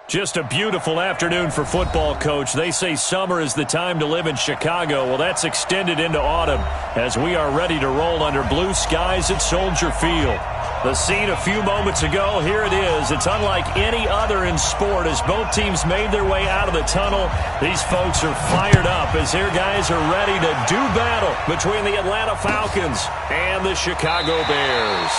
Just a beautiful afternoon for football, Coach. They say summer is the time to live in Chicago. Well, that's extended into autumn as we are ready to roll under blue skies at Soldier Field. The scene a few moments ago, here it is. It's unlike any other in sport as both teams made their way out of the tunnel. These folks are fired up as their guys are ready to do battle between the Atlanta Falcons and the Chicago Bears.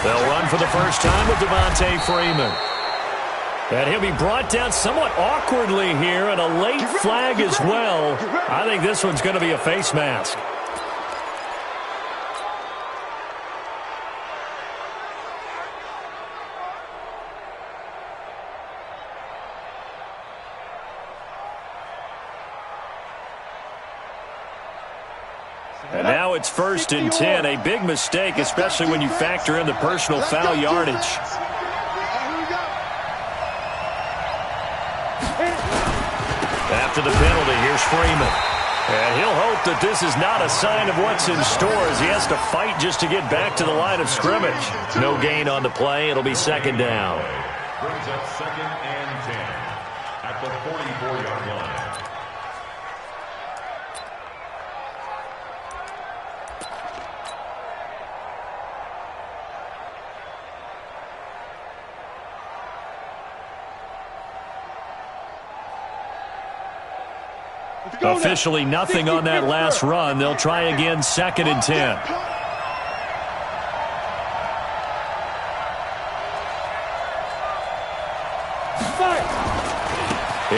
They'll run for the first time with Devontae Freeman. And he'll be brought down somewhat awkwardly here, and a late flag as well. I think this one's going to be a face mask. And now it's 1st and 10. A big mistake, especially when you factor in the personal foul yardage. After the penalty, here's Freeman. And he'll hope that this is not a sign of what's in store as he has to fight just to get back to the line of scrimmage. No gain on the play. It'll be 2nd down. Brings up 2nd and 10 at the 44-yard line. Officially nothing on that last run. They'll try again 2nd and 10.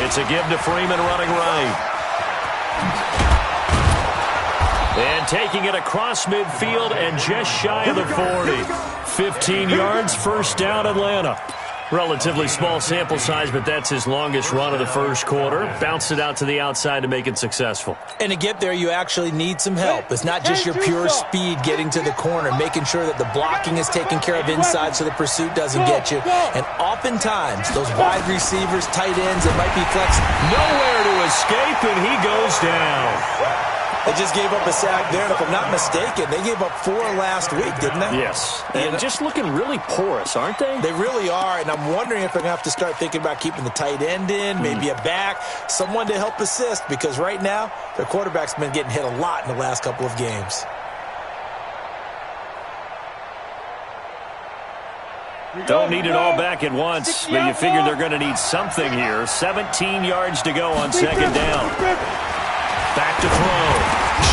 It's a give to Freeman running right. And taking it across midfield and just shy of the 40. 15 yards, 1st down Atlanta. Relatively small sample size, but that's his longest run of the first quarter. Bounced it out to the outside to make it successful. And to get there, you actually need some help. It's not just your pure speed getting to the corner, making sure that the blocking is taken care of inside so the pursuit doesn't get you. And oftentimes, those wide receivers, tight ends, it might be flex. Nowhere to escape, and he goes down. They just gave up a sack there, and if I'm not mistaken, they gave up 4 last week, didn't they? Yes, and just looking really porous, aren't they? They really are, and I'm wondering if they're going to have to start thinking about keeping the tight end in, maybe a back, someone to help assist, because right now, their quarterback's been getting hit a lot in the last couple of games. Don't need it all back at once, but you figure they're going to need something here. 17 yards to go on 2nd down. Back to throw.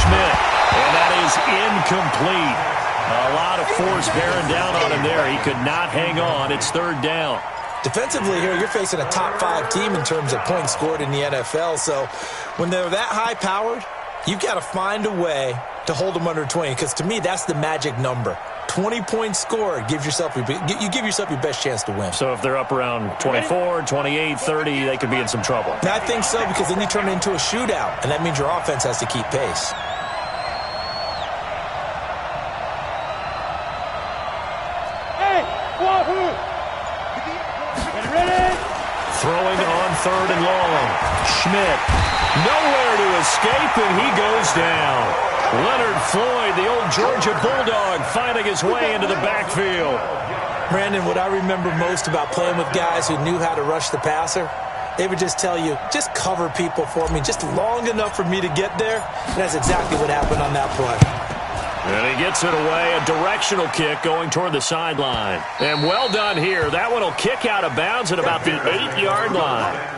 Schmidt. And that is incomplete. A lot of force bearing down on him there. He could not hang on. It's 3rd down. Defensively here, you're facing a top 5 team in terms of points scored in the NFL. So when they're that high-powered, you've got to find a way to hold them under 20. Because to me, that's the magic number. 20 points scored, you give yourself your best chance to win. So if they're up around 24, 28, 30, they could be in some trouble. And I think so, because then you turn it into a shootout, and that means your offense has to keep pace. Hey, wahoo! Get ready! Throwing on 3rd and long. Schmidt, nowhere to escape, and he goes down. Leonard Floyd, the old Georgia Bulldog, finding his way into the backfield. Brandon, what I remember most about playing with guys who knew how to rush the passer, they would just tell you, just cover people for me, just long enough for me to get there. And that's exactly what happened on that play. And he gets it away, a directional kick going toward the sideline. And well done here. That one will kick out of bounds at about the 8-yard line.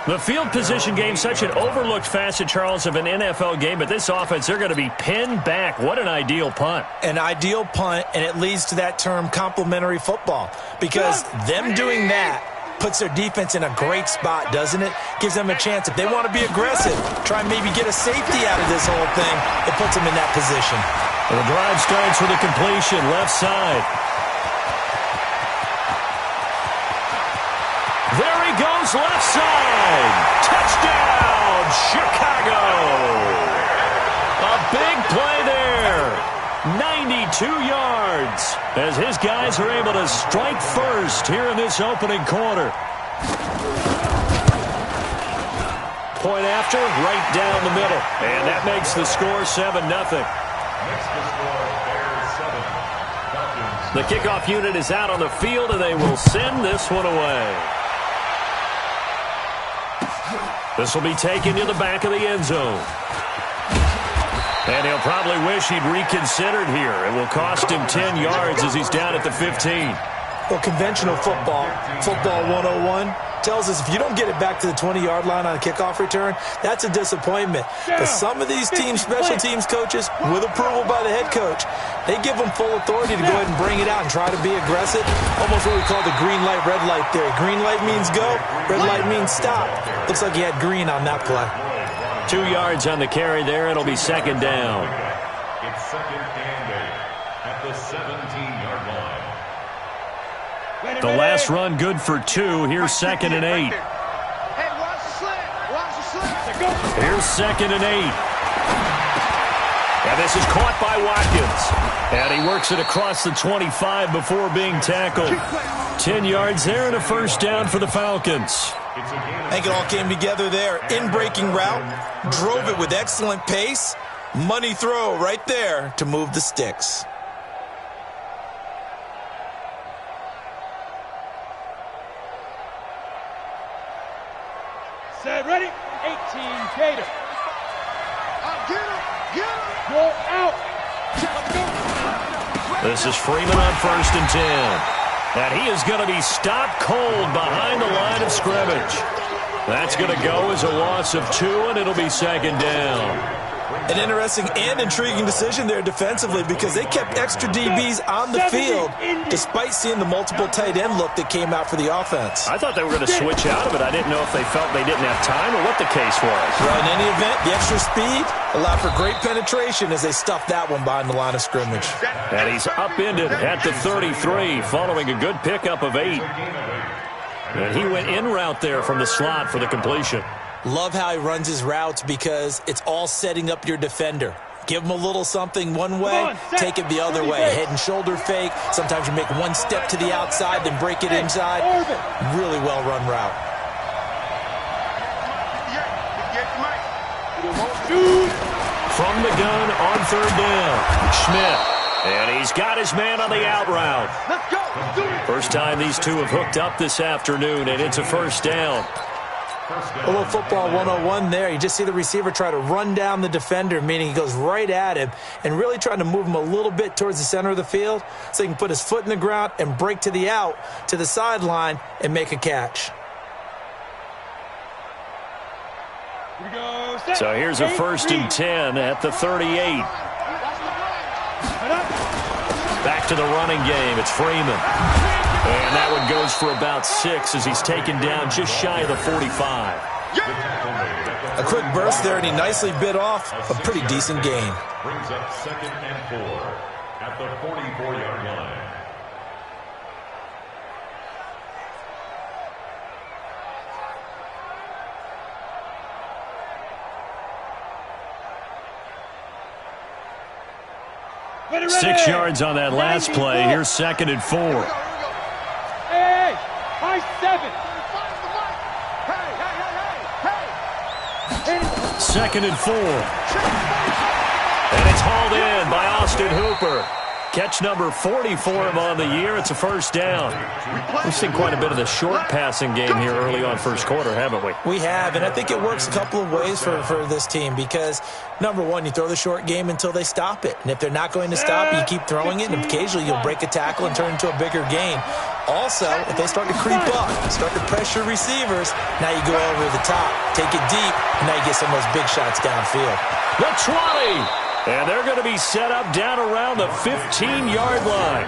The field position game, such an overlooked facet, Charles, of an NFL game, but this offense, they're going to be pinned back. What an ideal punt. An ideal punt, and it leads to that term complementary football, because them doing that puts their defense in a great spot, doesn't it? Gives them a chance. If they want to be aggressive, try and maybe get a safety out of this whole thing, it puts them in that position. Well, the drive starts with a completion, left side. goes left side. Touchdown, Chicago. A big play there. 92 yards as his guys are able to strike first here in this opening quarter. Point after, right down the middle. And that makes the score 7-0. The kickoff unit is out on the field, and they will send this one away. This will be taken to the back of the end zone. And he'll probably wish he'd reconsidered here. It will cost him 10 yards as he's down at the 15. Well, conventional football 101, tells us if you don't get it back to the 20-yard line on a kickoff return, that's a disappointment. But some of these teams, special teams coaches, with approval by the head coach, they give them full authority to go ahead and bring it out and try to be aggressive. Almost what we call the green light, red light theory. Green light means go, red light means stop. Looks like he had green on that play. 2 yards on the carry there. It'll be second down. It's second and 8 at the 17-yard line. The last run good for 2. Here's second and 8. Hey, watch the slant. Watch the slant. Here's second and 8. And this is caught by Watkins. And he works it across the 25 before being tackled. 10 yards there and a first down for the Falcons. I think it all came together there. In-breaking route, drove it with excellent pace. Money throw right there to move the sticks. Set, ready? 18, Gator. Go out. This is Freeman on first and 10. And he is going to be stopped cold behind the line of scrimmage. That's going to go as a loss of 2, and it'll be second down. An interesting and intriguing decision there defensively because they kept extra DBs on the field despite seeing the multiple tight end look that came out for the offense. I thought they were going to switch out of it. I didn't know if they felt they didn't have time or what the case was. Well, in any event, the extra speed allowed for great penetration as they stuffed that one behind the line of scrimmage. And he's upended at the 33 following a good pickup of 8. And he went in route there from the slot for the completion. Love how he runs his routes because it's all setting up your defender. Give him a little something one way, take it the other way. Head and shoulder fake. Sometimes you make one step to the outside, then break it inside. Really well-run route. From the gun on third down, Schmidt. And he's got his man on the out route. First time these two have hooked up this afternoon, and it's a first down. A little football 101 there. You just see the receiver try to run down the defender, meaning he goes right at him and really trying to move him a little bit towards the center of the field so he can put his foot in the ground and break to the out, to the sideline, and make a catch. So here's a first and 10 at the 38. Back to the running game. It's Freeman. And that one goes for about 6 as he's taken down just shy of the 45. A quick burst there, and he nicely bit off a pretty decent gain. Brings up second and 4 at the 44-yard line. Ready. 6 yards on that last play. Here's second and 4. Hey, high 7. Second and 4. And it's hauled in by Austin Hooper. Catch number 40 for him on the year. It's a first down. We've seen quite a bit of the short passing game here early on first quarter, haven't we? We have, and I think it works a couple of ways for this team because, number one, you throw the short game until they stop it. And if they're not going to stop it, you keep throwing it, and occasionally you'll break a tackle and turn it into a bigger gain. Also, if they start to creep up, start to pressure receivers, now you go over the top, take it deep, and now you get some of those big shots downfield. The 20! And they're going to be set up down around the 15-yard line.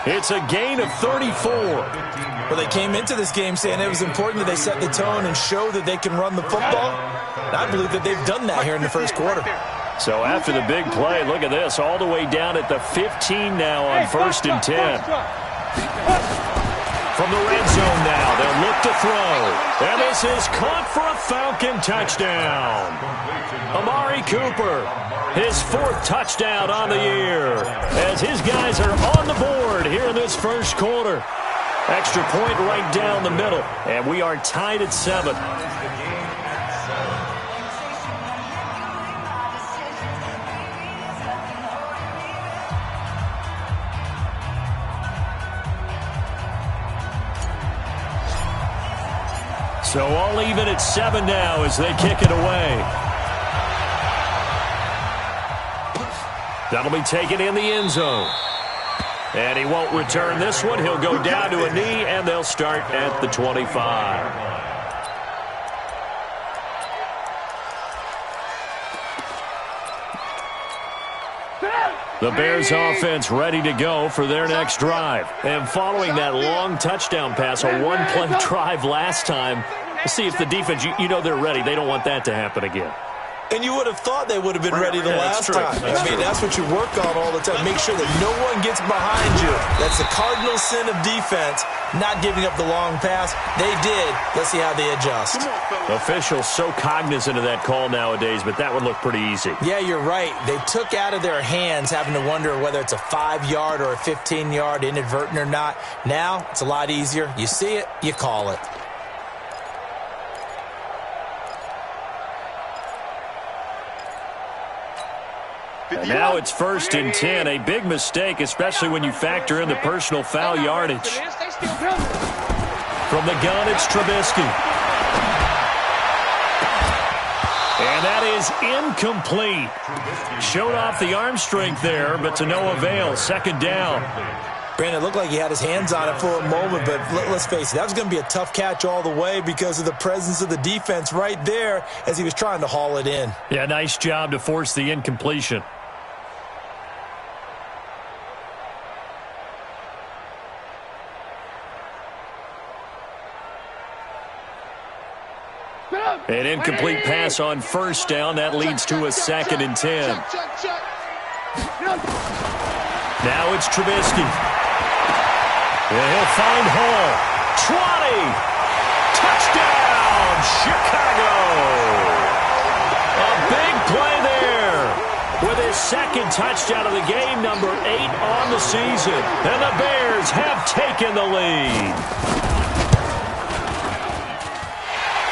It's a gain of 34. Well, they came into this game saying it was important that they set the tone and show that they can run the football. And I believe that they've done that here in the first quarter. So after the big play, look at this, all the way down at the 15 now on first and 10. From the red zone now, they'll look to throw. And this is caught for a Falcon touchdown. Amari Cooper, his 4th touchdown on the year, as his guys are on the board here in this first quarter. Extra point right down the middle, and we are tied at 7. So all even at 7 now as they kick it away. That'll be taken in the end zone. And he won't return this one. He'll go down to a knee, and they'll start at the 25. The Bears offense ready to go for their next drive. And following that long touchdown pass, a one-play drive last time, let's see if the defense, you know they're ready. They don't want that to happen again. And you would have thought they would have been ready the last time. That's what you work on all the time. Make sure that no one gets behind you. That's the cardinal sin of defense, not giving up the long pass. They did. Let's see how they adjust. Officials so cognizant of that call nowadays, but that would look pretty easy. Yeah, you're right. They took out of their hands having to wonder whether it's a 5-yard or a 15-yard inadvertent or not. Now, it's a lot easier. You see it, you call it. And now it's 1st and 10. A big mistake, especially when you factor in the personal foul yardage. From the gun, it's Trubisky. And that is incomplete. Showed off the arm strength there, but to no avail. 2nd down. Brandon, it looked like he had his hands on it for a moment, but let's face it, that was going to be a tough catch all the way because of the presence of the defense right there as he was trying to haul it in. Yeah, nice job to force the incompletion. An incomplete pass on 1st down. That leads to a 2nd and 10. Now it's Trubisky. And he'll find Hall. 20. Touchdown, Chicago. A big play there. With his 2nd touchdown of the game, number 8 on the season. And the Bears have taken the lead.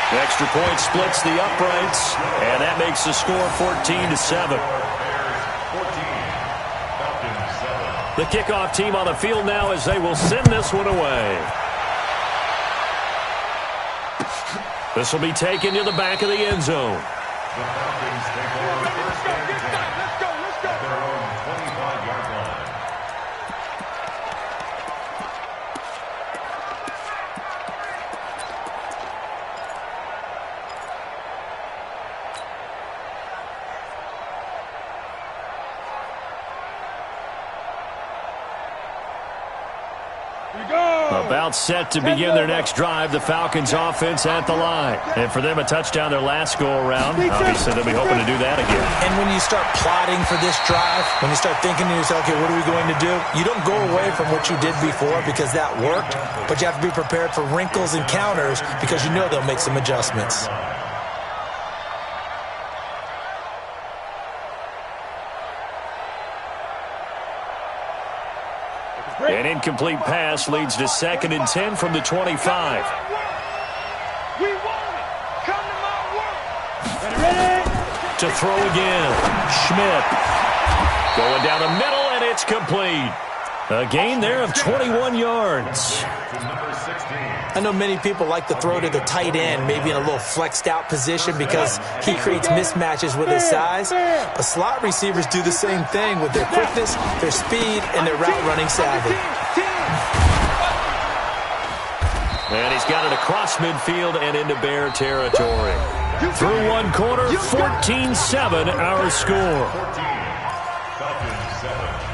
Extra point splits the uprights, and that makes the score 14-7. The kickoff team on the field now as they will send this one away. This will be taken to the back of the end zone. The Falcons take over the first and 10 at their own 25-yard line. About set to begin their next drive, the Falcons offense at the line. And for them, a touchdown their last go-around. Obviously, they'll be hoping to do that again. And when you start plotting for this drive, when you start thinking to yourself, okay, what are we going to do? You don't go away from what you did before because that worked, but you have to be prepared for wrinkles and counters because you know they'll make some adjustments. An incomplete pass leads to 2nd and 10 from the 25. We want it. Come to my work. Ready? To throw again. Schmidt. Going down the middle, and it's complete. A gain there of 21 yards. I know many people like to throw to the tight end, maybe in a little flexed out position because he creates mismatches with his size. But slot receivers do the same thing with their quickness, their speed, and their route running savvy. And he's got it across midfield and into Bear territory. Through one quarter, 14-7 our score. 14, Falcons 7.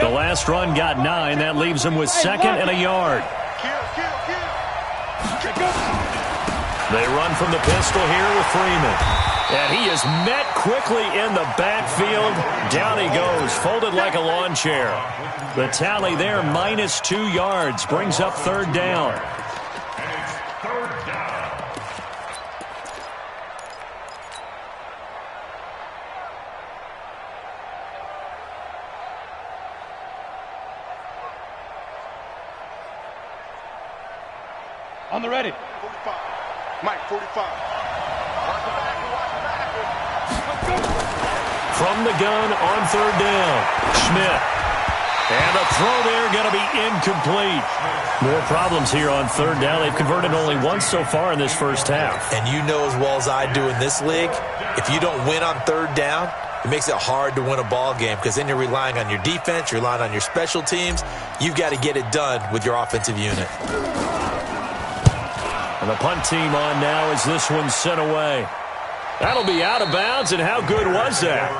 The last run got 9. That leaves him with 2nd and a yard. They run from the pistol here with Freeman. And he is met quickly in the backfield. Down he goes, folded like a lawn chair. The tally there, -2 yards, brings up third down. And it's third down. On the ready. 45. Mike, 45. From the gun on third down, Schmidt. And the throw there going to be incomplete. More problems here on third down. They've converted only once so far in this first half. And you know as well as I do in this league, if you don't win on third down, it makes it hard to win a ball game because then you're relying on your defense, you're relying on your special teams. You've got to get it done with your offensive unit. And the punt team on now as this one's sent away. That'll be out of bounds, and how good was that?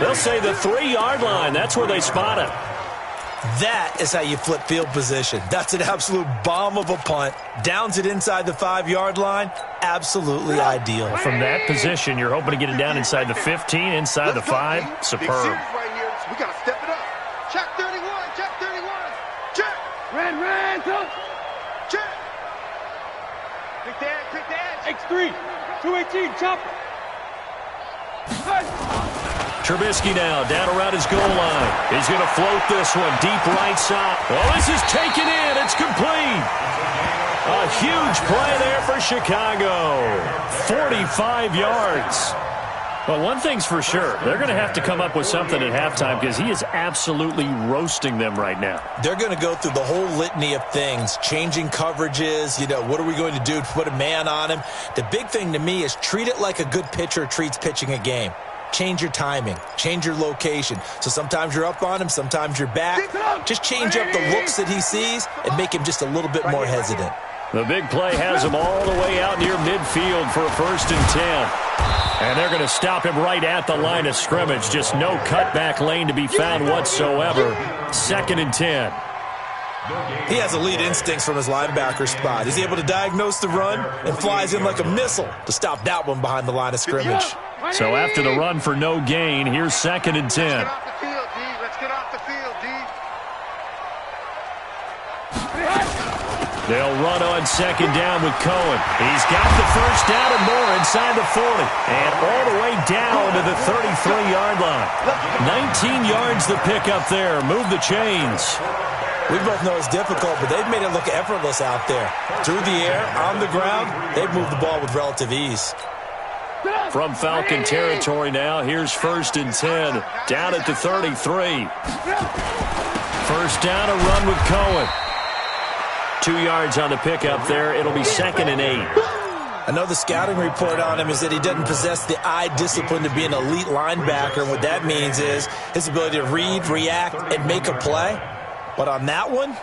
They'll say the 3-yard line. That's where they spot it. That is how you flip field position. That's an absolute bomb of a punt. Downs it inside the 5-yard line. Absolutely ideal. From that position, you're hoping to get it down inside the 15, inside the 5. Superb. Right here. We got to step it up. Check 31. Check 31. Check. Ran. Check. Quick dad. X3. 218. Chopper. Trubisky now down around his goal line. He's going to float this one deep right side. Oh, this is taken in. It's complete. A huge play there for Chicago. 45 yards. But one thing's for sure. They're going to have to come up with something at halftime because he is absolutely roasting them right now. They're going to go through the whole litany of things, changing coverages, what are we going to do to put a man on him? The big thing to me is treat it like a good pitcher treats pitching a game. Change your timing. Change your location. So sometimes you're up on him, sometimes you're back. Just change up the looks that he sees and make him just a little bit more hesitant. The big play has him all the way out near midfield for a 1st and 10. And they're going to stop him right at the line of scrimmage. Just no cutback lane to be found whatsoever. 2nd and 10. He has elite instincts from his linebacker spot. He's able to diagnose the run and flies in like a missile to stop that one behind the line of scrimmage. So after the run for no gain, here's 2nd and 10. Let's get off the field, D. They'll run on 2nd down with Cohen. He's got the first down and more inside the 40. And all the way down to the 33-yard line. 19 yards the pickup there. Move the chains. We both know it's difficult, but they've made it look effortless out there. Through the air, on the ground, they've moved the ball with relative ease. From Falcon territory now, here's 1st and 10. Down at the 33. First down, a run with Cohen. 2 yards on the pickup there. It'll be 2nd and 8. I know the scouting report on him is that he doesn't possess the eye discipline to be an elite linebacker. What that means is his ability to read, react, and make a play. But on that one,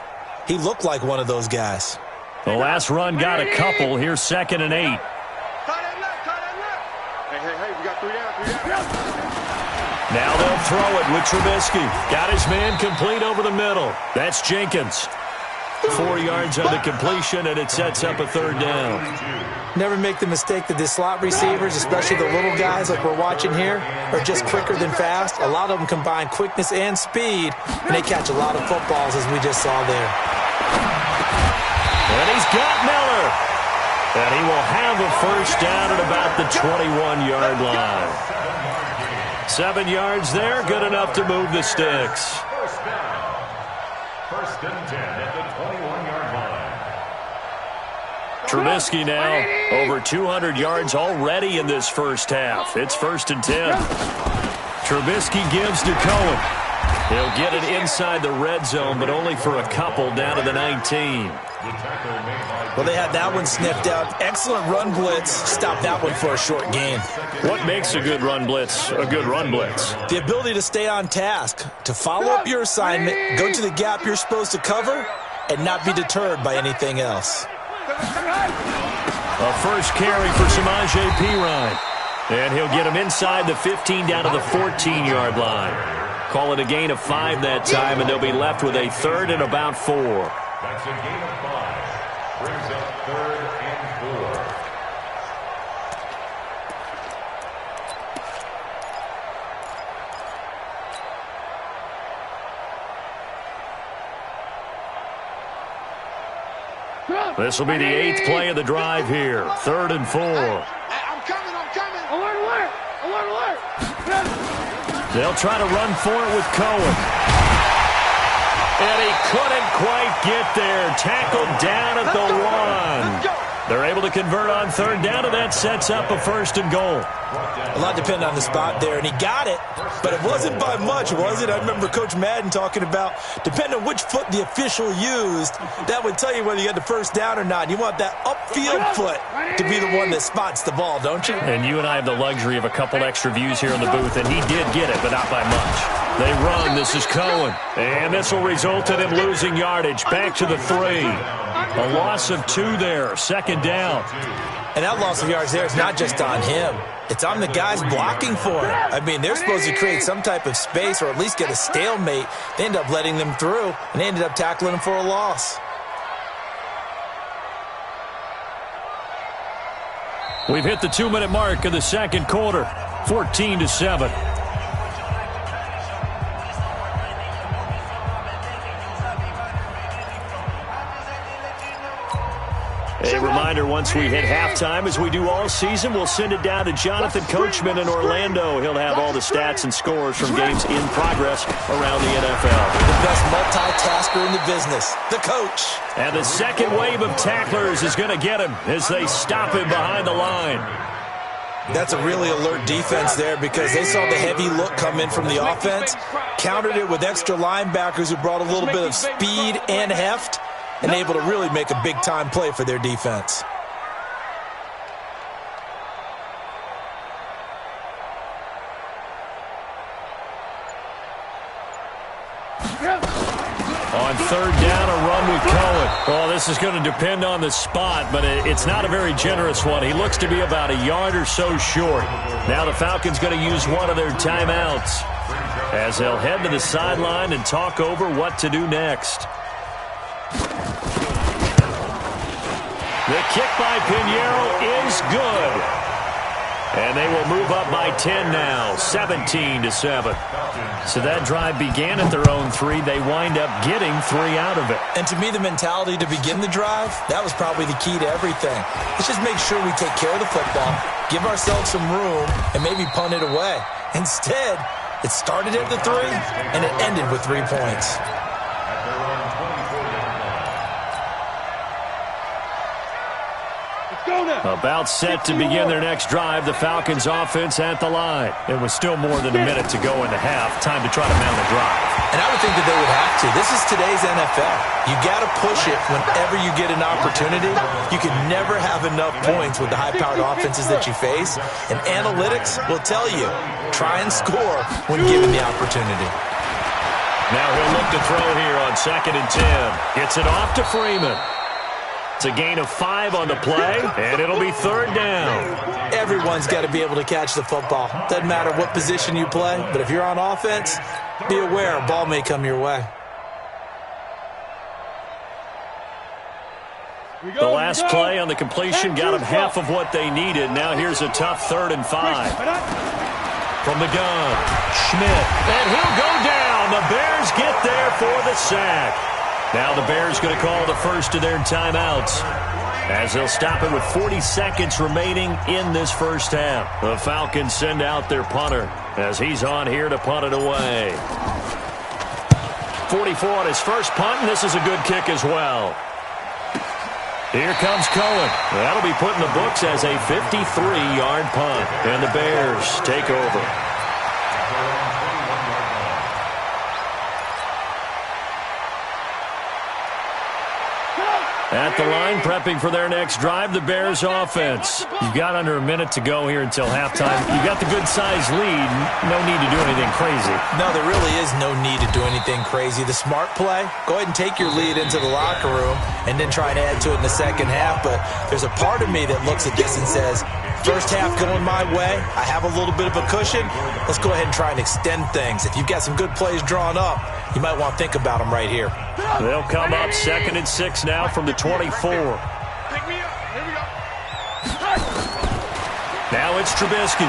he looked like one of those guys. The last run got a couple. Here's 2nd and 8. Hey, we got 3 down. Now they'll throw it with Trubisky. Got his man complete over the middle. That's Jenkins. 4 yards on the completion, and it sets up a 3rd down. Never make the mistake that the slot receivers, especially the little guys like we're watching here, are just quicker than fast. A lot of them combine quickness and speed, and they catch a lot of footballs, as we just saw there. And he's got Miller. And he will have a first down at about the 21-yard line. 7 yards there, good enough to move the sticks. First down. 1st and 10 at the 21-yard line. Trubisky now over 200 yards already in this first half. It's 1st and 10. Trubisky gives to Cohen. He'll get it inside the red zone, but only for a couple down to the 19. Well, they had that one sniffed out. Excellent run blitz. Stop that one for a short gain. What makes a good run blitz a good run blitz? The ability to stay on task, to follow up your assignment, go to the gap you're supposed to cover, and not be deterred by anything else. A first carry for Samaje Perine. And he'll get him inside the 15 down to the 14-yard line. Call it a gain of 5 that time, and they'll be left with a 3rd and about 4. That's a gain of 5. Brings up 3rd and 4. This will be the 8th play of the drive here. 3rd and 4. I'm coming. Alert. They'll try to run for it with Cohen. And he couldn't quite get there. Tackled down at the 1. They're able to convert on 3rd down, and that sets up a 1st and goal. A lot depended on the spot there, and he got it, but it wasn't by much, was it? I remember Coach Madden talking about, depending on which foot the official used, that would tell you whether you had the 1st down or not. You want that upfield foot to be the one that spots the ball, don't you? And you and I have the luxury of a couple extra views here in the booth, and he did get it, but not by much. They run. This is Cohen. And this will result in him losing yardage. Back to the 3. A loss of 2 there. 2nd down. And that loss of yards there is not just on him. It's on the guys blocking for him. I mean, they're supposed to create some type of space or at least get a stalemate. They end up letting them through, and they ended up tackling him for a loss. We've hit the 2-minute mark of the 2nd quarter. 14-7. A reminder, once we hit halftime, as we do all season, we'll send it down to Jonathan Coachman in Orlando. He'll have all the stats and scores from games in progress around the NFL. The best multitasker in the business, the coach. And the 2nd wave of tacklers is going to get him as they stop him behind the line. That's a really alert defense there because they saw the heavy look come in from the offense, countered it with extra linebackers who brought a little bit of speed and heft, and able to really make a big-time play for their defense. On 3rd down, a run with Cohen. Well, this is going to depend on the spot, but it's not a very generous one. He looks to be about a yard or so short. Now the Falcons going to use one of their timeouts as they'll head to the sideline and talk over what to do next. The kick by Pinheiro is good. And they will move up by 10 now, 17-7. So that drive began at their own 3. They wind up getting 3 out of it. And to me, the mentality to begin the drive, that was probably the key to everything. Let's just make sure we take care of the football, give ourselves some room, and maybe punt it away. Instead, it started at the 3, and it ended with 3 points. About set to begin their next drive, the Falcons offense at the line. It was still more than a minute to go in the half. Time to try to mount a drive. And I would think that they would have to. This is today's NFL. You got to push it whenever you get an opportunity. You can never have enough points with the high-powered offenses that you face. And analytics will tell you, try and score when given the opportunity. Now he'll look to throw here on 2nd and 10. Gets it off to Freeman. It's a gain of 5 on the play, and it'll be 3rd down. Everyone's got to be able to catch the football. Doesn't matter what position you play, but if you're on offense, be aware a ball may come your way. The last play on the completion got them half of what they needed. Now here's a tough 3rd and 5. From the gun, Schmidt, and he'll go down. The Bears get there for the sack. Now the Bears going to call the first of their timeouts as they'll stop it with 40 seconds remaining in this first half. The Falcons send out their punter as he's on here to punt it away. 44 on his first punt, and this is a good kick as well. Here comes Cohen. That'll be put in the books as a 53-yard punt, and the Bears take over. At the line, prepping for their next drive, the Bears offense. You've got under a minute to go here until halftime. You've got the good-sized lead. No need to do anything crazy. No, there really is no need to do anything crazy. The smart play, go ahead and take your lead into the locker room and then try and add to it in the second half. But there's a part of me that looks at this and says, first half going my way, I have a little bit of a cushion. Let's go ahead and try and extend things. If you've got some good plays drawn up, you might want to think about them right here. They'll come up 2nd and 6 now from the 24. Now it's Trubisky.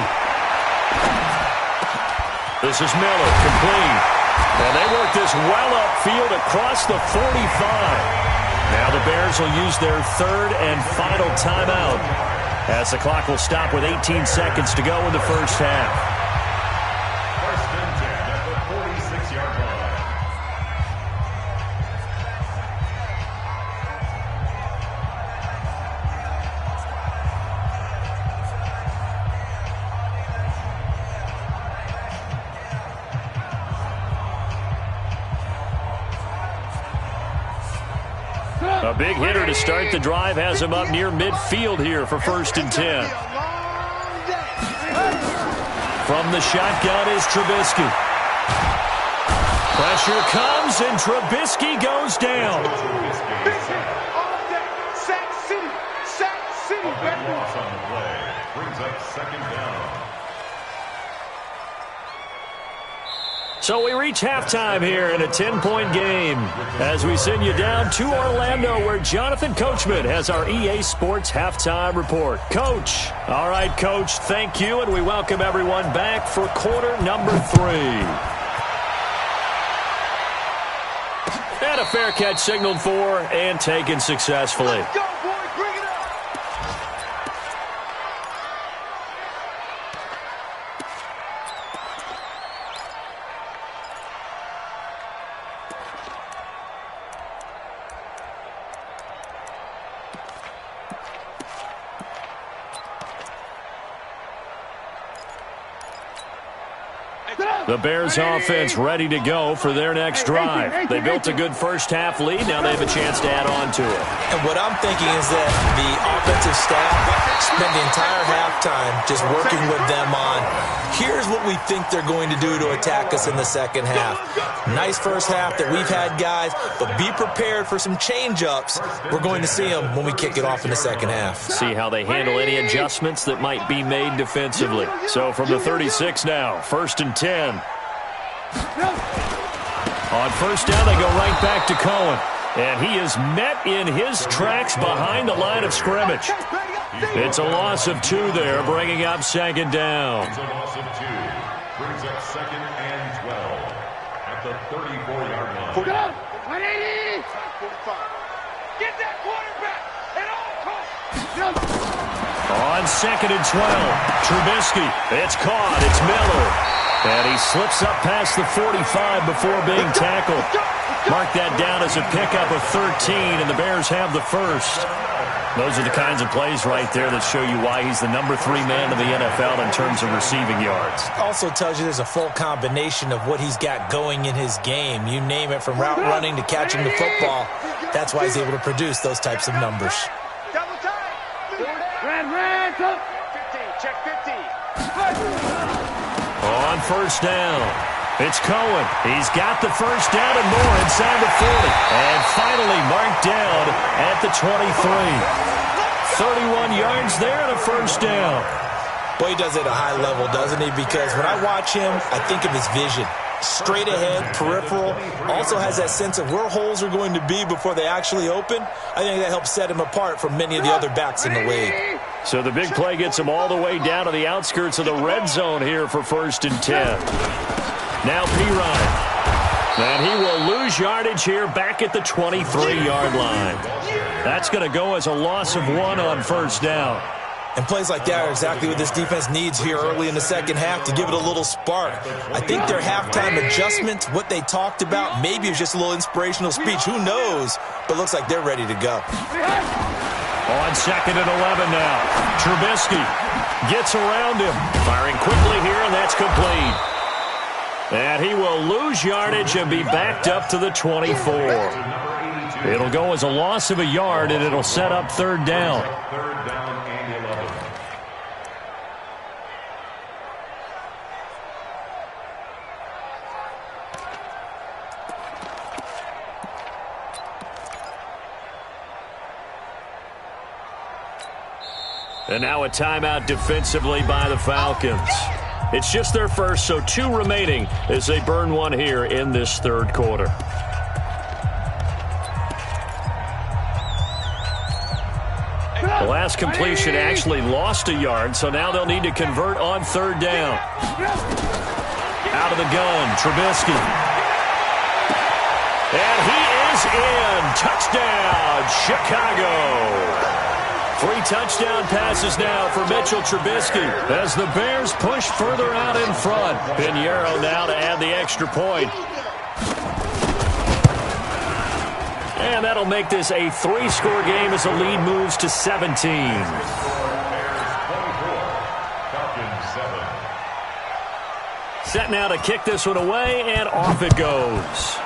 This is Miller, complete. And they work this well upfield across the 45. Now the Bears will use their third and final timeout as the clock will stop with 18 seconds to go in the first half. First and 10 at the 46-yard line. A big hitter to start the drive has him up near midfield here for first and 10. From the shotgun is Trubisky. Pressure comes, and Trubisky goes down. Sack City. Sack City. A big loss on the play. Brings up second down. So we reach halftime here in a 10-point game as we send you down to Orlando where Jonathan Coachman has our EA Sports halftime report. Coach. All right, Coach, thank you, and we welcome everyone back for quarter number 3. And a fair catch signaled for and taken successfully. Let's go, boys. Bring it up. The Bears offense ready to go for their next drive. They built a good first half lead. Now they have a chance to add on to it. And what I'm thinking is that the offensive staff spent the entire halftime just working with them on, here's what we think they're going to do to attack us in the second half. Nice first half that we've had, guys, but be prepared for some change-ups. We're going to see them when we kick it off in the second half. See how they handle any adjustments that might be made defensively. So from the 36 now, first and 10. On first down, they go right back to Cohen. And he is met in his tracks behind the line of scrimmage. It's a loss of 2 there, bringing up second down. It's a loss of 2. Brings up second and 12 at the 34-yard line. 180. 45. Get that quarterback at all costs. On second and 12, Trubisky. It's caught. It's Miller. And he slips up past the 45 before being tackled. Mark that down as a pickup of 13, and the Bears have the first. Those are the kinds of plays right there that show you why he's the number 3 man in the NFL in terms of receiving yards. Also tells you there's a full combination of what he's got going in his game. You name it, from route running to catching the football. That's why he's able to produce those types of numbers. Double time. Red, 15. Check 15. On first down, it's Cohen. He's got the first down and more inside the 40. And finally marked down at the 23. 31 yards there and a first down. Well, he does it at a high level, doesn't he? Because when I watch him, I think of his vision. Straight ahead, peripheral, also has that sense of where holes are going to be before they actually open. I think that helps set him apart from many of the other backs in the league. So the big play gets him all the way down to the outskirts of the red zone here for first and 10. Now Pirine. And he will lose yardage here back at the 23-yard line. That's going to go as a loss of 1 on first down. And plays like that are exactly what this defense needs here early in the second half to give it a little spark. I think their halftime adjustment, what they talked about, maybe it was just a little inspirational speech. Who knows? But looks like they're ready to go. On second and 11 now. Trubisky gets around him. Firing quickly here, and that's complete. And he will lose yardage and be backed up to the 24. It'll go as a loss of a yard, and it'll set up third down. Third down and 11. And now a timeout defensively by the Falcons. It's just their first, so 2 remaining as they burn 1 here in this third quarter. The last completion actually lost a yard, so now they'll need to convert on third down. Out of the gun, Trubisky. And he is is in. Touchdown, Chicago. 3 touchdown passes now for Mitchell Trubisky as the Bears push further out in front. Pinheiro now to add the extra point. And that'll make this a 3-score game as the lead moves to 17. Set now to kick this one away, and off it goes.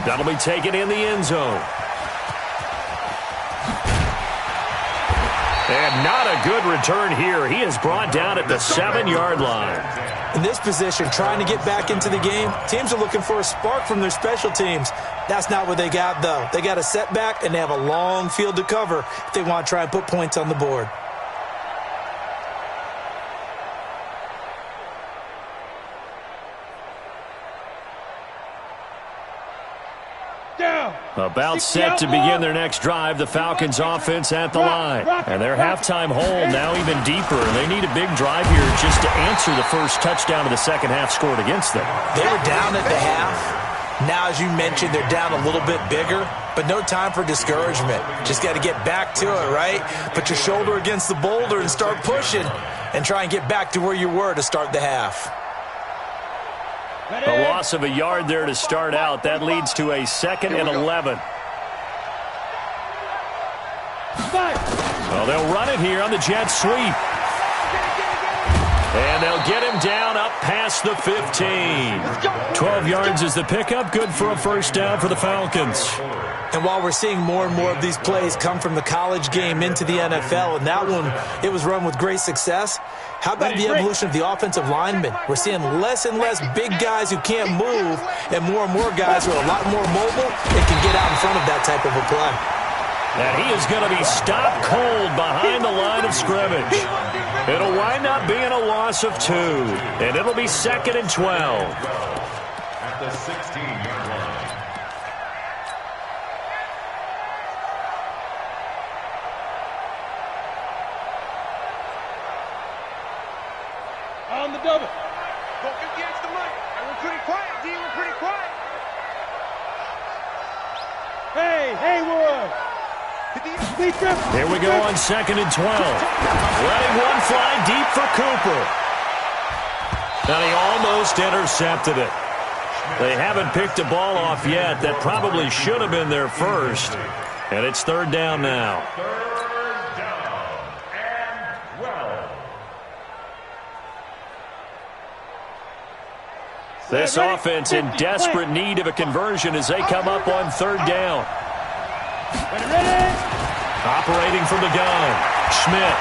That'll be taken in the end zone. And not a good return here. He is brought down at the 7-yard line. In this position, trying to get back into the game, teams are looking for a spark from their special teams. That's not what they got, though. They got a setback, and they have a long field to cover if they want to try and put points on the board. About set to begin their next drive, the Falcons offense at the line. And their halftime hole now even deeper. They need a big drive here just to answer the first touchdown of the second half scored against them. They were down at the half. Now, as you mentioned, they're down a little bit bigger, but no time for discouragement. Just got to get back to it, right? Put your shoulder against the boulder and start pushing and try and get back to where you were to start the half. A loss of a yard there to start out. That leads to a 2nd and 11. Well, they'll run it here on the jet sweep. And they'll get him down up past the 15. 12 yards is the pickup. Good for a first down for the Falcons. And while we're seeing more and more of these plays come from the college game into the NFL, and that one, it was run with great success, how about the evolution of the offensive linemen? We're seeing less and less big guys who can't move and more guys who are a lot more mobile and can get out in front of that type of a play. And he is going to be stopped cold behind the line of scrimmage. It'll wind up being a loss of 2, and it'll be 2nd and 12. At the 16-yard line. On the double. Don't get against the mic. And we're pretty quiet, D. We're pretty quiet. Hey, Haywood. Here we go on 2nd and 12. Letting one fly deep for Cooper. And he almost intercepted it. They haven't picked a ball off yet. That probably should have been their first. And it's 3rd down now. 3rd down and 12. This offense in desperate need of a conversion as they come up on 3rd down. Operating from the gun, Schmidt.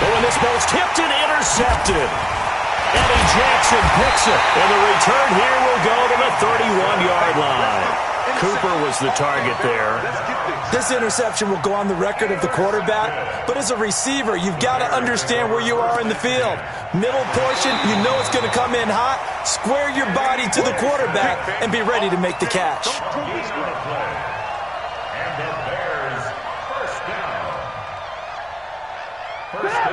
Oh, and this ball's tipped and intercepted. Eddie Jackson picks it. And the return here will go to the 31-yard line. Cooper was the target there. This interception will go on the record of the quarterback, but as a receiver, you've got to understand where you are in the field. Middle portion, you know it's going to come in hot. Square your body to the quarterback and be ready to make the catch.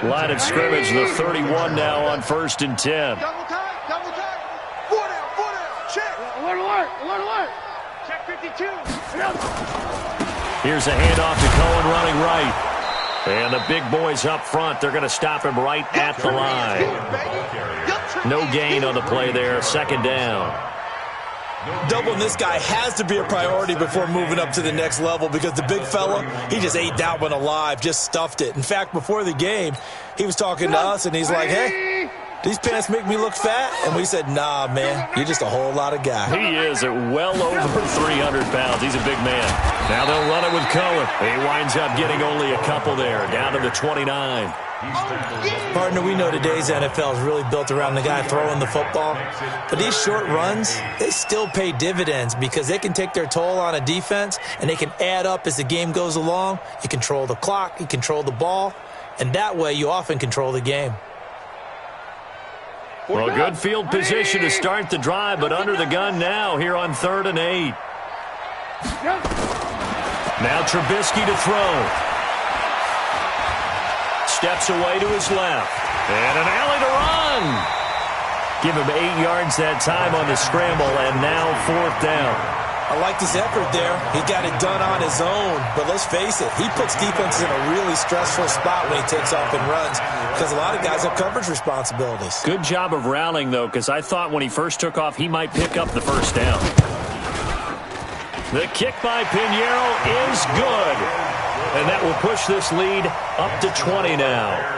Line of scrimmage, the 31 now on 1st and 10. Double time, double time. 4 down, check. Alert. Check 52. Here's a handoff to Cohen running right. And the big boys up front, they're going to stop him right at the line. No gain on the play there, 2nd down. Doubling this guy has to be a priority before moving up to the next level because the big fella, he just ate that one alive, just stuffed it. In fact, before the game, he was talking to us, and he's like, hey, these pants make me look fat? And we said, nah, man, you're just a whole lot of guy. He is at well over 300 pounds. He's a big man. Now they'll run it with Cohen. He winds up getting only a couple there, down to the 29. Partner, we know today's NFL is really built around the guy throwing the football. But these short runs, they still pay dividends because they can take their toll on a defense and they can add up as the game goes along. You control the clock, you control the ball, and that way you often control the game. Well, good field position to start the drive, but under the gun now here on 3rd and 8. Now Trubisky to throw. Steps away to his left. And an alley to run. Give him 8 yards that time on the scramble, and now 4th down. I like his effort there. He got it done on his own. But let's face it, he puts defenses in a really stressful spot when he takes off and runs because a lot of guys have coverage responsibilities. Good job of rallying, though, because I thought when he first took off, he might pick up the 1st down. The kick by Pinheiro is good. And that will push this lead up to 20 now.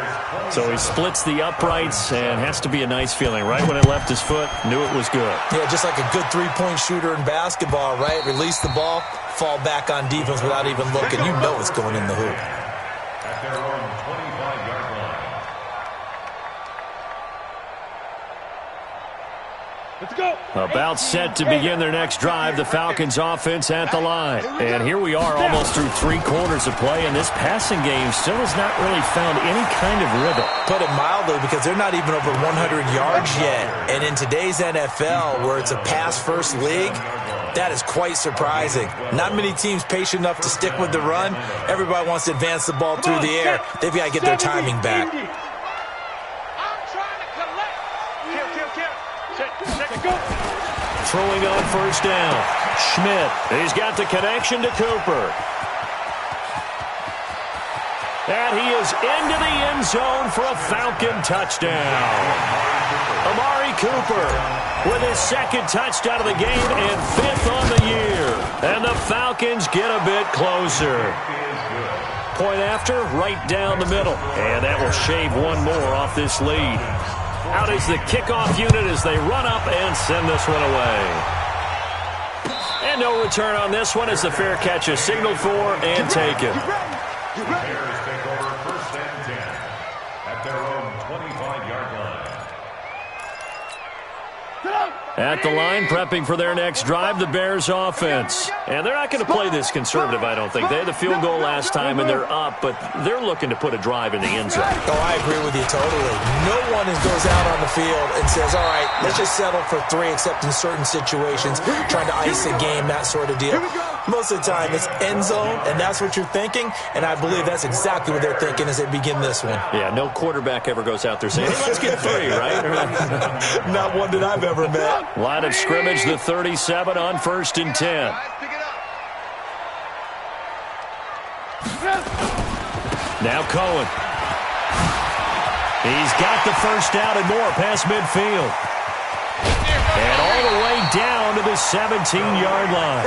So he splits the uprights, and has to be a nice feeling. Right when it left his foot, knew it was good. Yeah, just like a good three-point shooter in basketball, right? Release the ball, fall back on defense without even looking. You know it's going in the hoop. At their own 25-yard line. Let's go. About set to begin their next drive, the Falcons offense at the line. And here we are almost through 3 quarters of play, and this passing game still has not really found any kind of rhythm. Put it mildly, because they're not even over 100 yards yet. And in today's NFL, where it's a pass-first league, that is quite surprising. Not many teams patient enough to stick with the run. Everybody wants to advance the ball through the air. They've got to get their timing back. Throwing on 1st down. Schmidt. He's got the connection to Cooper. And he is into the end zone for a Falcon touchdown. Amari Cooper with his 2nd touchdown of the game and 5th on the year. And the Falcons get a bit closer. Point after, right down the middle. And that will shave one more off this lead. Out is the kickoff unit as they run up and send this one away. And no return on this one as the fair catch is signaled for and taken. The Bears take over 1st and 10 at their own 25-yard line. At the line, prepping for their next drive, the Bears offense. And they're not going to play this conservative, I don't think. They had the field goal last time, and they're up, but they're looking to put a drive in the end zone. Oh, I agree with you totally. No one goes out on the field and says, all right, let's just settle for 3, except in certain situations, trying to ice a game, that sort of deal. Most of the time, it's end zone, and that's what you're thinking, and I believe that's exactly what they're thinking as they begin this one. Yeah, no quarterback ever goes out there saying, hey, let's get 3, right? Not one that I've ever met. Line of scrimmage, the 37 on 1st and 10. Now Cohen. He's got the 1st down and more past midfield. And all the way down to the 17-yard line.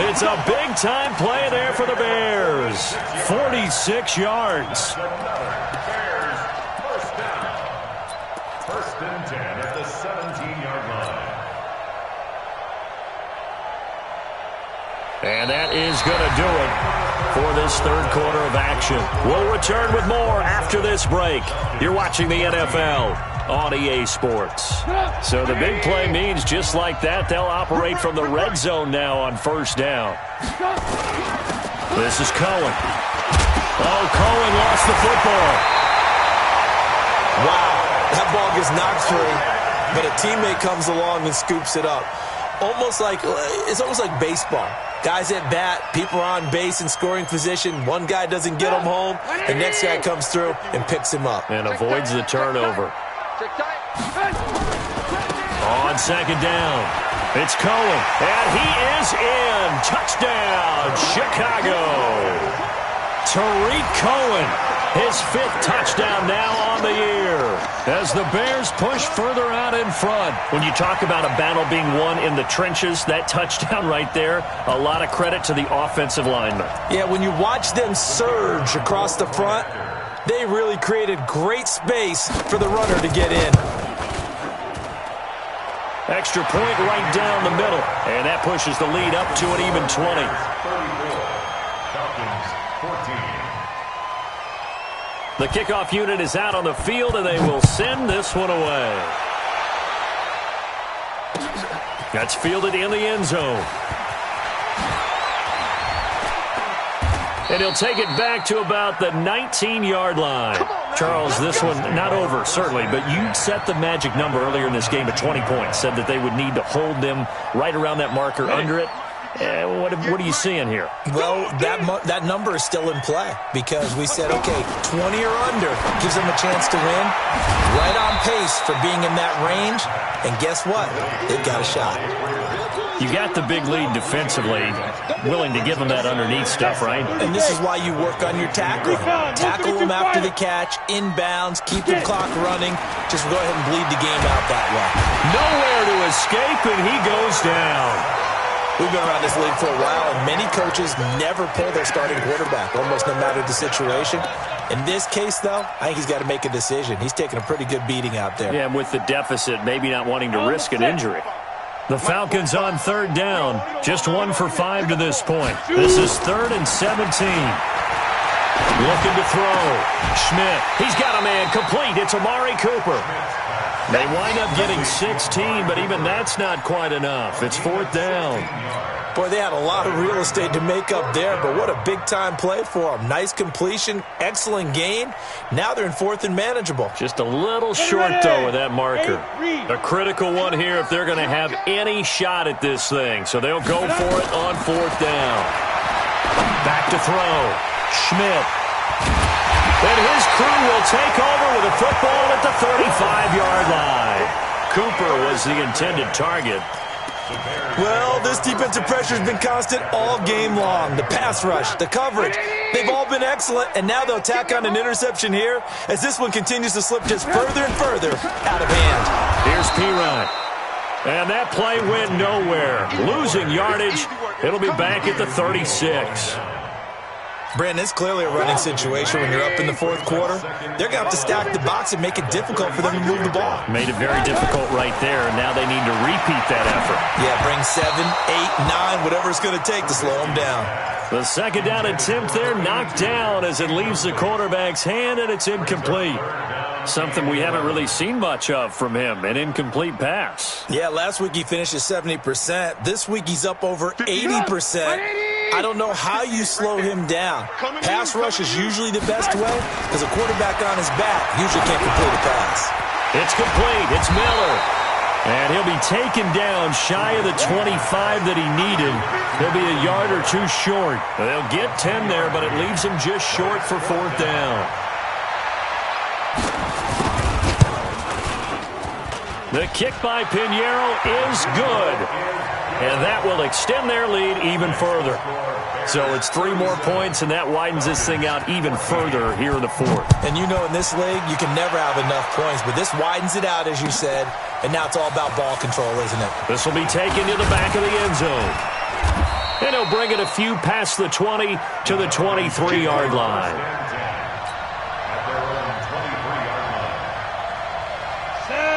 It's a big-time play there for the Bears. 46 yards. Bears 1st down. 1st and 10 at the 17-yard line. And that is going to do it for this 3rd quarter of action. We'll return with more after this break. You're watching the NFL on EA Sports. So the big play means just like that, they'll operate from the red zone now on 1st down. This is Cohen. Oh, Cohen lost the football. Wow, that ball gets knocked free, but a teammate comes along and scoops it up. It's almost like baseball. Guys at bat, people are on base in scoring position. One guy doesn't get him home. The next guy comes through and picks him up. And avoids the turnover. On 2nd down, it's Cohen. And he is in. Touchdown, Chicago. Tariq Cohen, his 5th touchdown now on the year. As the Bears push further out in front. When you talk about a battle being won in the trenches, that touchdown right there, a lot of credit to the offensive linemen. Yeah, when you watch them surge across the front, they really created great space for the runner to get in. Extra point right down the middle. And that pushes the lead up to an even 20. 34. Falcons 14. The kickoff unit is out on the field, and they will send this one away. That's fielded in the end zone. And he'll take it back to about the 19-yard line. Charles, this one not over, certainly, but you set the magic number earlier in this game at 20 points, said that they would need to hold them right around that marker under it. What are you seeing here? Well, that number is still in play because we said, okay, 20 or under gives them a chance to win. Right on pace for being in that range. And guess what? They've got a shot. You got the big lead defensively, willing to give them that underneath stuff, right? And this is why you work on your tackling. Tackle them after the catch, inbounds, keep the clock running. Just go ahead and bleed the game out that way. Nowhere to escape, and he goes down. We've been around this league for a while, and many coaches never pull their starting quarterback, almost no matter the situation. In this case, though, I think he's got to make a decision. He's taking a pretty good beating out there. Yeah, and with the deficit, maybe not wanting to risk an injury. The Falcons on third down. Just 1 for 5 to this point. This is 3rd and 17. Looking to throw. Schmidt. He's got a man complete. It's Amari Cooper. They wind up getting 16, but even that's not quite enough. It's 4th down. Boy, they had a lot of real estate to make up there, but what a big-time play for them. Nice completion, excellent gain. Now they're in 4th and manageable. Just a little short, though, with that marker. A critical one here if they're going to have any shot at this thing. So they'll go for it on 4th down. Back to throw. Schmidt. And his crew will take over with a football at the 35-yard line. Cooper was the intended target. Well, this defensive pressure has been constant all game long. The pass rush, the coverage, they've all been excellent, and now they'll tack on an interception here as this one continues to slip just further and further out of hand. Here's Pirine. And that play went nowhere. Losing yardage. It'll be back at the 36. Brandon, it's clearly a running situation when you're up in the 4th quarter. They're going to have to stack the box and make it difficult for them to move the ball. Made it very difficult right there, and now they need to repeat that effort. Yeah, bring 7, 8, 9, whatever it's going to take to slow them down. The 2nd down attempt there knocked down as it leaves the quarterback's hand, and it's incomplete. Something we haven't really seen much of from him, an incomplete pass. Yeah, last week he finished at 70%. This week he's up over 80%. I don't know how you slow him down. Pass rush is usually the best way because a quarterback on his back usually can't complete a pass. It's complete. It's Miller. And he'll be taken down shy of the 25 that he needed. He'll be a yard or two short. They'll get 10 there, but it leaves him just short for 4th down. The kick by Pinheiro is good. And that will extend their lead even further. So it's 3 more points, and that widens this thing out even further here in the 4th. And you know in this league, you can never have enough points, but this widens it out, as you said, and now it's all about ball control, isn't it? This will be taken to the back of the end zone. And he'll bring it a few past the 20 to the 23-yard line.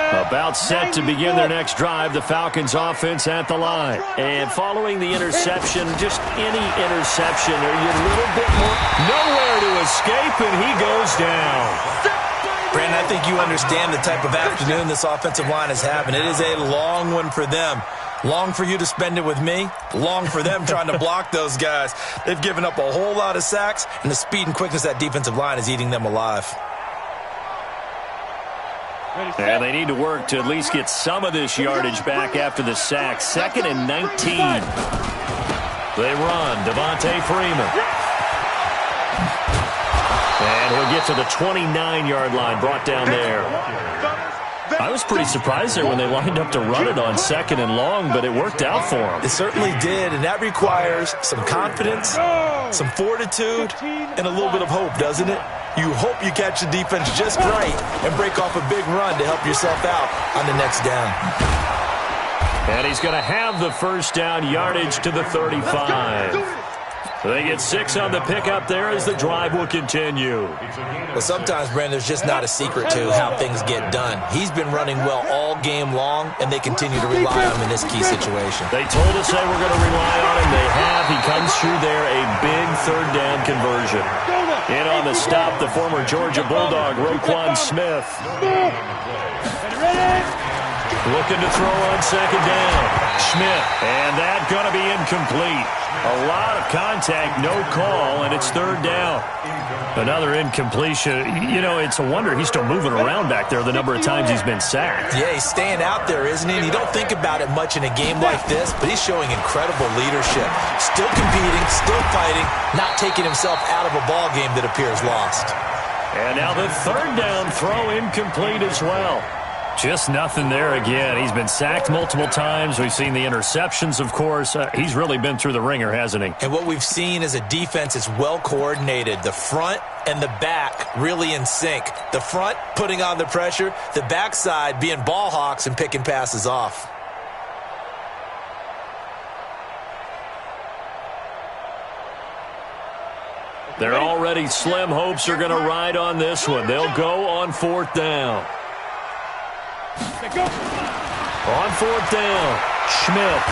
About set to begin their next drive, the Falcons offense at the line. And following the interception, just any interception, are you a little bit more? Nowhere to escape, and he goes down. Brandon, I think you understand the type of afternoon this offensive line is having. It is a long one for them. Long for you to spend it with me. Long for them trying to block those guys. They've given up a whole lot of sacks, and the speed and quickness of that defensive line is eating them alive. And they need to work to at least get some of this yardage back after the sack. 2nd and 19. They run. Devontae Freeman. And we'll get to the 29-yard line, brought down there. I was pretty surprised there when they lined up to run it on 2nd and long, but it worked out for them. It certainly did, and that requires some confidence, some fortitude, and a little bit of hope, doesn't it? You hope you catch the defense just right and break off a big run to help yourself out on the next down. And he's going to have the first down yardage to the 35. They get 6 on the pickup there as the drive will continue. Well, sometimes, Brandon, there's just not a secret to how things get done. He's been running well all game long, and they continue to rely on him in this key situation. They told us they were going to rely on him. They have. He comes through there, a big 3rd down conversion. In on the stop, the former Georgia Bulldog, Roquan Smith. Looking to throw on second down. Schmidt. And that going to be incomplete. A lot of contact, no call, and it's third down. Another incompletion. You know, it's a wonder he's still moving around back there the number of times he's been sacked. Yeah, he's staying out there, isn't he? And you don't think about it much in a game like this, but he's showing incredible leadership. Still competing, still fighting, not taking himself out of a ball game that appears lost. And now the third down throw incomplete as well. Just nothing there again. He's been sacked multiple times. We've seen the interceptions, of course. He's really been through the ringer, hasn't he? And what we've seen is a defense that's well coordinated. The front and the back really in sync. The front putting on the pressure. The backside being ball hawks and picking passes off. They're already slim hopes are going to ride on this one. They'll go on fourth down. On fourth down, Schmidt.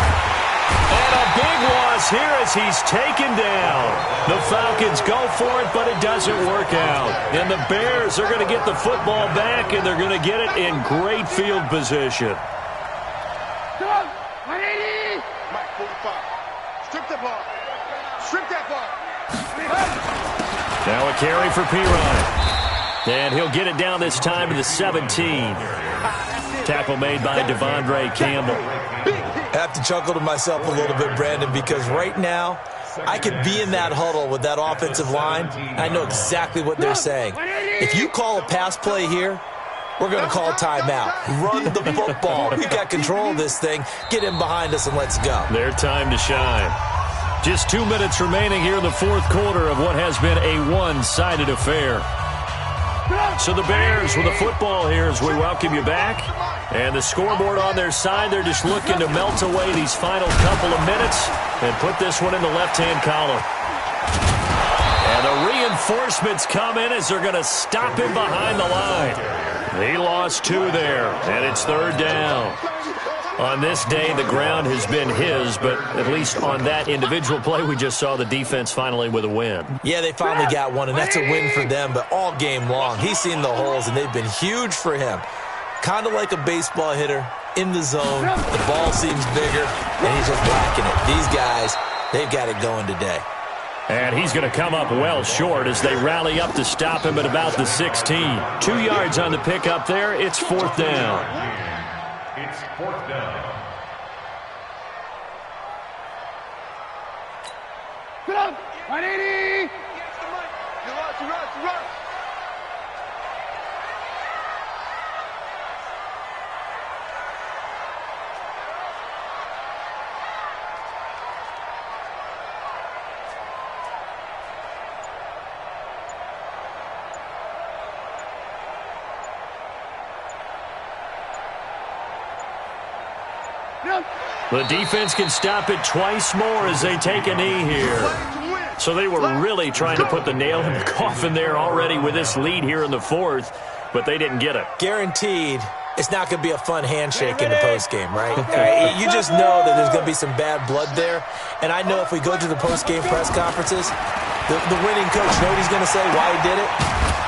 And a big loss here as he's taken down. The Falcons go for it, but it doesn't work out. And the Bears are going to get the football back, and they're going to get it in great field position. Come on, 180. Mike, 45. Strip that ball. Strip that ball. Now a carry for Pirine. And he'll get it down this time to the 17. Tackle made by Devondre Campbell. I have to chuckle to myself a little bit, Brandon, because right now I could be in that huddle with that offensive line. I know exactly what they're saying. If you call a pass play here, we're going to call timeout. Run the football. We've got control of this thing. Get in behind us and let's go. Their time to shine. Just 2 minutes remaining here in the fourth quarter of what has been a one-sided affair. So the Bears with the football here as we welcome you back. And the scoreboard on their side, they're just looking to melt away these final couple of minutes and put this one in the left-hand column. And the reinforcements come in as they're going to stop him behind the line. He lost 2 there, and it's third down. On this day, the ground has been his, but at least on that individual play, we just saw the defense finally with a win. Yeah, they finally got one, and that's a win for them, but all game long, he's seen the holes, and they've been huge for him. Kind of like a baseball hitter in the zone. The ball seems bigger, and he's just whacking it. These guys, they've got it going today. And he's going to come up well short as they rally up to stop him at about the 16. 2 yards on the pickup there. It's fourth down. It's fourth down. Get up, 180. You run. The defense can stop it twice more as they take a knee here. So they were really trying to put the nail in the coffin there already with this lead here in the fourth, but they didn't get it. Guaranteed, it's not going to be a fun handshake in the postgame, right? You just know that there's going to be some bad blood there. And I know if we go to the postgame press conferences, the winning coach, you know what he's going to say, why he did it?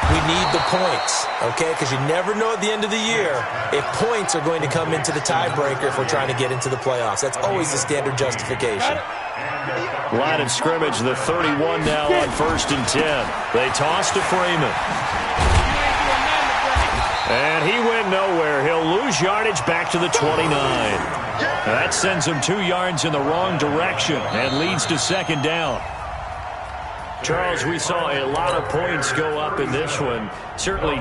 We need the points, okay? Because you never know at the end of the year if points are going to come into the tiebreaker if we're trying to get into the playoffs. That's always the standard justification. Line of scrimmage, the 31 now on 1st and 10. They toss to Freeman. And he went nowhere. He'll lose yardage back to the 29. That sends him 2 yards in the wrong direction and leads to second down. Charles, we saw a lot of points go up in this one. Certainly